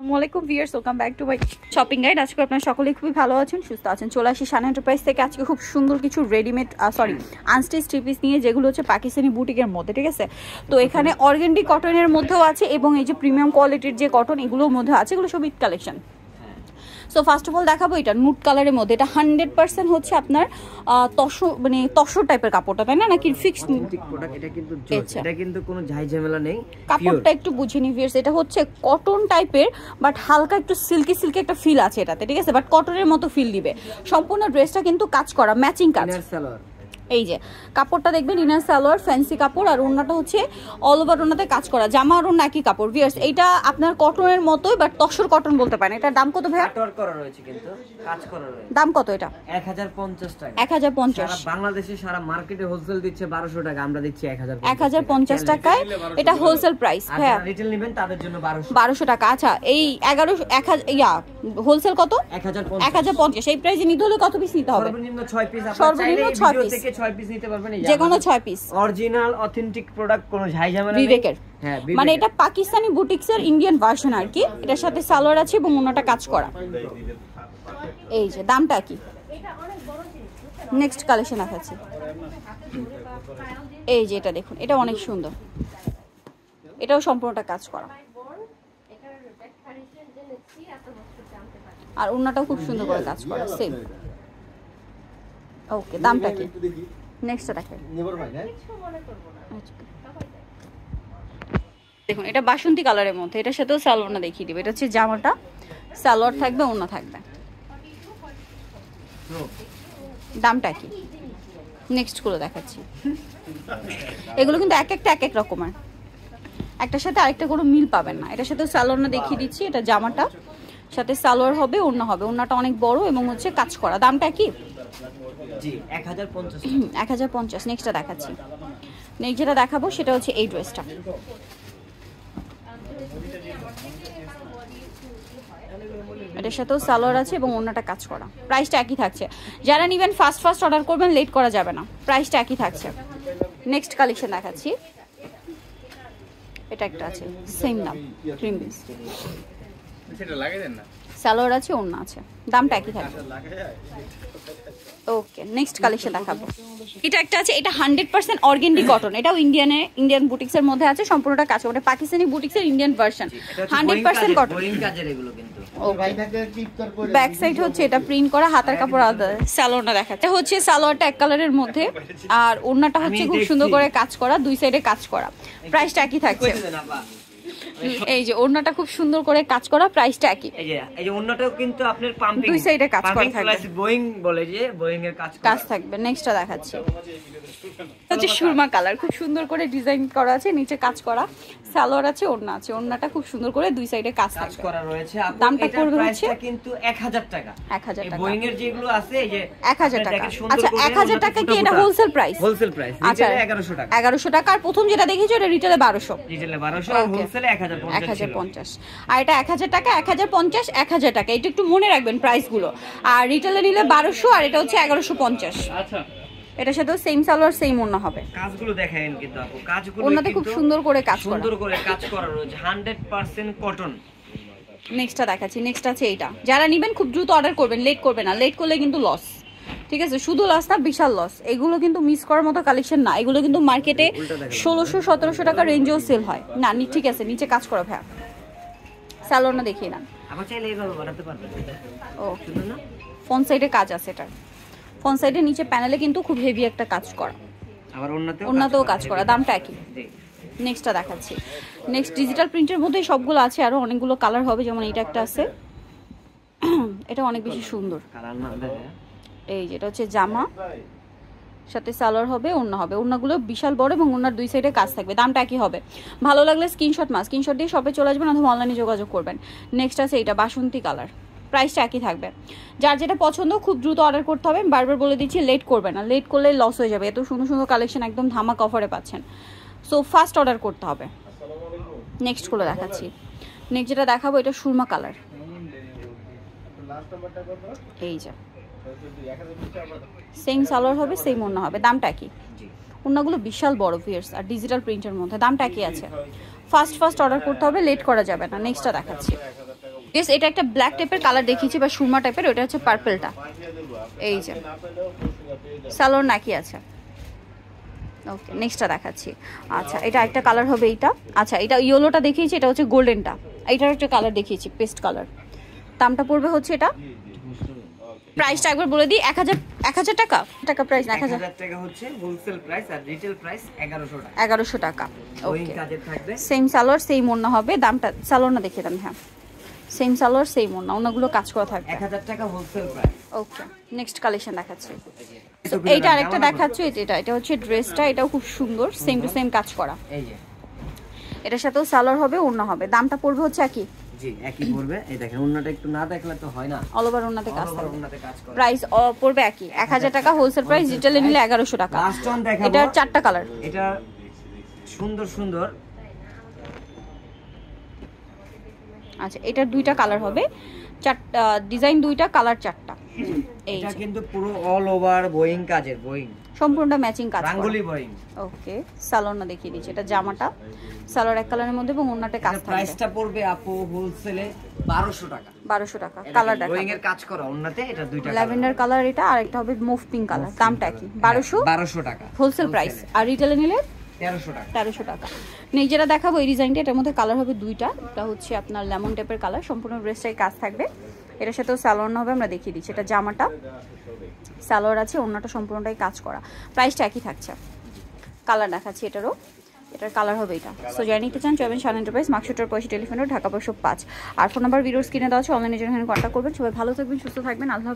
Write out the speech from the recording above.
আসসালামাইকুম viewers, welcome back to my shopping guide. আজকে আপনারা সকলেই খুবই ভালো আছেন, সুস্থ আছেন। চলে আসি শান এন্টারপ্রাইজ থেকে আজকে খুব সুন্দর কিছু রেডিমেড আনস্টিচ থ্রি পিস নিয়ে, যেগুলো হচ্ছে পাকিস্তানি বুটিকের মধ্যে। ঠিক আছে, তো এখানে অর্গানডি কটনের মধ্যেও আছে এবং এই যে প্রিমিয়াম কোয়ালিটির যে কটন এগুলোর মধ্যে আছে, এগুলো সব Eid collection. So first of all দেখাবো এটা নুট কালারের মধ্যে। এটা 100% হচ্ছে আপনার তসর টাইপের কাপড়টা, তাই না? নাকি ফিক্সড প্রোডাক্ট? এটা কিন্তু এটা কিন্তু কোনো ঝাই ঝামেলা নেই। কাপড়টা একটু বুঝে নি ভিউয়ার্স, এটা হচ্ছে কটন টাইপের বাট হালকা একটু সিল্কি সিল্কি একটা ফিল আছে এটাতে। ঠিক আছে, বাট কটনের মতো ফিল দিবে। সম্পূর্ণ ড্রেসটা কিন্তু কাজ করা, ম্যাচিং কাজ। এই যে কাপড়টা দেখবেন, ইনার সালোয়ার ফ্যান্সি কাপড়, আর ওড়নাটা হচ্ছে অল ওভার ওড়নাতে কাজ করা। জামা আর ওড়না একই কাপড় ভিউয়ার্স। এইটা আপনার কটনের মতোই বাট তসর কটন বলতে পারেন। এটার দাম কত ভাইয়া? কাটওয়ার্ক করা রয়েছে কিন্তু কাজ করা রয়েছে। দাম কত এটা? 1050 টাকা। 1050। সারা বাংলাদেশে সারা মার্কেটে হোলসেল দিচ্ছে 1200 টাকা, আমরা দিচ্ছি 1050 টাকায়। এটা হোলসেল প্রাইস ভাইয়া। রিটেল নেবেন তাদের জন্য 1200 টাকা। আচ্ছা, এই 1000 হোলসেল কত? 1050। এই প্রাইসে নিতে হলে কত পিস নিতে হবে? সর্বনিম্ন 6 পিস। সর্বনিম্ন 6 পিস থেকে 6 পিস নিতে পারবেন। যে কোনো 6 পিস অরিজিনাল অথেন্টিক প্রোডাক্ট, কোনো ঝাই ঝামেলা নেই। বিবেকের, হ্যাঁ, মানে এটা পাকিস্তানি বুটিক্সের ইন্ডিয়ান ভার্সন আর কি। এটার সাথে সালোয়ার আছে এবং ওনাটা কাজ করা। এই যে দামটা কি? নেক্সট কালেকশন দেখাচ্ছি। এই যে এটা দেখুন, এটা অনেক সুন্দর, এটাও সম্পূর্ণটা কাজ করা, আর ওনাটাও খুব সুন্দর করে কাজ করা সেম। ওকে, দামটা কি? নেক্সট দেখাই। দেখুন, এটা বাসন্তী কালারের মধ্যে, এটার সাথেও সালোয়ারটা দেখিয়ে দিবে। এটা হচ্ছে জামাটা, সালোয়ার থাকবে, ওড়না থাকবে। দামটা কি? নেক্সট গুলো দেখাচ্ছি। এগুলো কিন্তু এক একটা এক এক রকমের, একটার সাথে আরেকটা কোনো মিল পাবেন না। এটার সাথে সালোয়ারটা দেখিয়ে দিচ্ছি। এটা জামাটা সাথে সালোয়ার হবে, ওড়না হবে। ওড়নাটা অনেক বড় এবং হচ্ছে কাজ করা। দামটা কি? জি 1050। 1050। নেক্সটটা দেখাচ্ছি। নেক্সট যেটা দেখাবো সেটা হচ্ছে এই ড্রেসটা। এটার সাথেও সালোয়ার আছে এবং ওড়নাটা কাজ করা। প্রাইসটা একই থাকছে। যারা নেবেন ফাস্ট অর্ডার করবেন, লেট করা যাবে না। প্রাইসটা একই থাকছে। নেক্সট কালেকশন দেখাচ্ছি। এটা একটা আছে সেম দাম, ক্রিম বিস। সেটা লাগিয়ে দেন না। সালোয়ার আছে, ওড়না আছে, দামটা একই থাকবে। ওকে, নেক্সট কালেকশন দেখাবো। এটা একটা আছে, এটা 100% অর্গানডি কটন। এটাও ইন্ডিয়ান বুটিক্সের মধ্যে আছে, সম্পূর্ণটা কাজ করে। পাকিস্তানি বুটিক্সের Indian version, 100% cotton. Back side হচ্ছে এটা প্রিন্ট করা, হাতার কাপড় আলাদা। সালোয়ারটা দেখাচ্ছে হচ্ছে সালোয়ারটা এক কালারের মধ্যে, আর ওড়নাটা হচ্ছে খুব সুন্দর করে কাজ করা, দুই সাইডে কাজ করা। প্রাইসটা একই থাকছে। এই যে ওড়নাটা খুব সুন্দর করে কাজ করা, প্রাইসটা একই। এই যে ওড়নাটাও কিন্তু আপনার পাম্পিং, দুই সাইডে কাজ করা থাকবে, প্লাস বোয়িং বলে যে বোয়িং এর কাজ থাকবে। নেক্সটটা দেখাচ্ছি। হচ্ছে সুরমা কালার, খুব সুন্দর করে ডিজাইন করা আছে, নিচে কাজ করা, সালোয়ার আছে, ওড়না আছে। ওড়নাটা খুব সুন্দর করে দুই সাইডে কাজ করা রয়েছে। দামটা পড়বে হচ্ছে কিন্তু 1000 টাকা। 1000 টাকা। বোয়িং এর যেগুলো আছে এই যে 1000 টাকা। আচ্ছা, 1000 টাকা কি এটা হোলসেল প্রাইস? Wholesale price. রিটেলে 1100 টাকা। 1100 টাকা। আর প্রথম যেটা দেখিয়েছো এটা রিটেলে 1200। রিটেলে 1200 আর হোলসেলে 1050। আর এটা 1000 টাকা, 1050, 1000 টাকা। এটা একটু মনে রাখবেন প্রাইসগুলো। আর রিটেলে নিলে 1200, আর এটা হচ্ছে 1150। আচ্ছা, এটার সাথে সেম সালোয়ার, সেম ওড়না হবে। কাজগুলো দেখেন কিন্তু আপু, কাজগুলো ওড়নাতে খুব সুন্দর করে কাজ করা, সুন্দর করে কাজ করা রয়েছে, 100% কটন। নেক্সটটা দেখাচ্ছি। নেক্সট আছে এইটা। যারা নেবেন খুব দ্রুত অর্ডার করবেন, লেট করবেন না। লেট করলে কিন্তু লস। ঠিক আছে, শুধু লস না, বিশাল লস। এগুলো কিন্তু মিস করার মতো কালেকশন না। এগুলো কিন্তু মার্কেটে 1600-1700 টাকা রেঞ্জেও সেল হয় না। ঠিক আছে, নিচে কাজ করা ভাইয়া। সালোয়ারটা দেখিয়ে না, আবার চাইলে এইভাবে বানাতে পারবেন। ও না, ফ্রন্ট সাইডে কাজ আছে এটার। ফ্রন্ট সাইডে নিচে প্যানেলে কিন্তু খুব হেভি একটা কাজ করা, আবার ওড়নাতেও কাজ করা। দামটা একই। নেক্সটটা দেখাচ্ছি। নেক্সট ডিজিটাল প্রিন্টের মধ্যে সবগুলো আছে, আরো অনেকগুলো কালার হবে। যেমন এটা একটা আছে, এটা অনেক বেশি সুন্দর। এই যেটা হচ্ছে জামা, সাথে সালোয়ার হবে, ওড়না হবে। ওড়নাগুলো বিশাল বড় এবং ওড়নার দুই সাইডে কাজ থাকবে। দামটা একই হবে। ভালো লাগলে স্ক্রিনশট দিয়ে শপে চলে আসবেন অথবা অনলাইনে যোগাযোগ করবেন। নেক্সট আছে এটা বাসন্তী কালার, প্রাইসটা একই থাকবে। যার যেটা পছন্দ খুব দ্রুত অর্ডার করতে হবে। বারবার বলে দিচ্ছি, লেট করবে না। লেট করলে লস হয়ে যাবে। এত সুন্দর সুন্দর কালেকশন একদম ধামাকা অফারে পাচ্ছেন। সো ফাস্ট অর্ডার করতে হবে। নেক্সট গুলো দেখাচ্ছি। নেক্সট যেটা দেখাবো এটা সুরমা কালার। এই যে সেম সালোয়ার হবে, সেম ওড়না হবে। দামটা কি? ওড়নাগুলো বিশাল বড় ভিউয়ার্স, আর ডিজিটাল প্রিন্টের মধ্যে। দামটা কি আছে? ফাস্ট অর্ডার করতে হবে, লেট করা যাবে না। নেক্সটটা দেখাচ্ছি। বেশ, এটা একটা ব্ল্যাক টাইপের কালার দেখিয়েছি বা সুরমা টাইপের, ওটা হচ্ছে পার্পলটা। এই যে সালোয়ার নাকি আছে। ওকে, নেক্সটটা দেখাচ্ছি। আচ্ছা, এটা একটা কালার হবে এইটা। আচ্ছা, এটা ইয়েলোটা দেখিয়েছি, এটা হচ্ছে গোল্ডেনটা। এইটার একটা কালার দেখিয়েছি পেস্ট কালার। দামটা পড়বে হচ্ছে এটা, প্রাইসটা একবার বলে দিই, 1000 টাকা। টাকা প্রাইস না, 1000 টাকা হচ্ছে হোলসেল প্রাইস, আর রিটেল প্রাইস 1100 টাকা। 1100 টাকা। ওই ওকে, কাজে থাকবে। সেম সালোয়ার সেম ওড়না হবে। দামটা সালোয়ার না দেখিয়ে দেন। হ্যাঁ, সেম সালোয়ার সেম ওড়না, ওড়নাগুলো কাজ করা থাকবে। 1000 টাকা হোলসেল প্রাইস। ওকে, নেক্সট কালেকশন দেখাচ্ছি। এইটা আরেকটা দেখাচ্ছি, এটা হচ্ছে ড্রেসটা, এটাও খুব সুন্দর, সেম টু সেম কাজ করা। এই যে এটার সাথেও সালোয়ার হবে, ওড়না হবে। দামটা পড়বে হচ্ছে একই। জি, একই পড়বে। এই দেখেন ওন্নাটা একটু না দেখলে তো হয় না, অল ওভার ওড়নাতে কাজ থাকবে। ওন্নাতে কাজ করে। প্রাইস পড়বে একই, 1000 টাকা হোলসেল প্রাইস, রিটেলে নিলে 1100 টাকা। লাস্ট ওয়ান দেখাবো। এটার 4টা কালার। এটা সুন্দর সুন্দর। আচ্ছা, এটার 2টা কালার হবে, 4টা ডিজাইন, 2টা কালার, 4টা। এই এটা কিন্তু পুরো অল ওভার বোয়িং কাজের, বোয়িং সম্পূর্ণটা ম্যাচিং কাজ করা। রাঙ্গুলি বোয়িং। ওকে, সালোয়ার না দেখিয়ে দিচ্ছি। এটা জামাটা, সালোয়ার এক কালারের মধ্যে এবং ওড়নাতে কাজ থাকবে। প্রাইসটা পড়বে আপু হোলসেলে 1200 টাকা। 1200 টাকা। কালার দেখা, বোয়িং এর কাজ করা ওন্নাতে, এটা দুইটা ল্যাভেন্ডার কালার এটা, আর একটা হবে মুভ পিঙ্ক কালার। দামটা কি? 1200 টাকা হোলসেল প্রাইস, আর রিটেলে নিলে 1300 টাকা। 1300 টাকা। নেই, যেটা দেখাবো এই ডিজাইনটা, এটার মধ্যে কালার হবে 2টা। এটা হচ্ছে আপনার লেমন টাইপের কালার, সম্পূর্ণ ড্রেসটাই কাজ থাকবে। এটার সাথেও সালোয়ার হবে, আমরা দেখিয়ে দিচ্ছি। এটা জামাটা, সালোয়ার আছে, ওড়নাটা সম্পূর্ণটাই কাজ করা। প্রাইসটা একই থাকছে। কালার দেখাচ্ছি এটারও, এটার কালার হবে এটা। সো যারা নিতে চান চলবেন শান এন্টারপ্রাইজ, মার্কশোটার পয়সা, টেলিফোন, ঢাকা 505। আর ফোন নাম্বার ভিডিওর স্ক্রিনে দেওয়া আছে, অনলাইনে জন্য কন্ট্যাক্ট করবেন। সবাই ভালো থাকবেন, সুস্থ থাকবেন, আল্লাহ।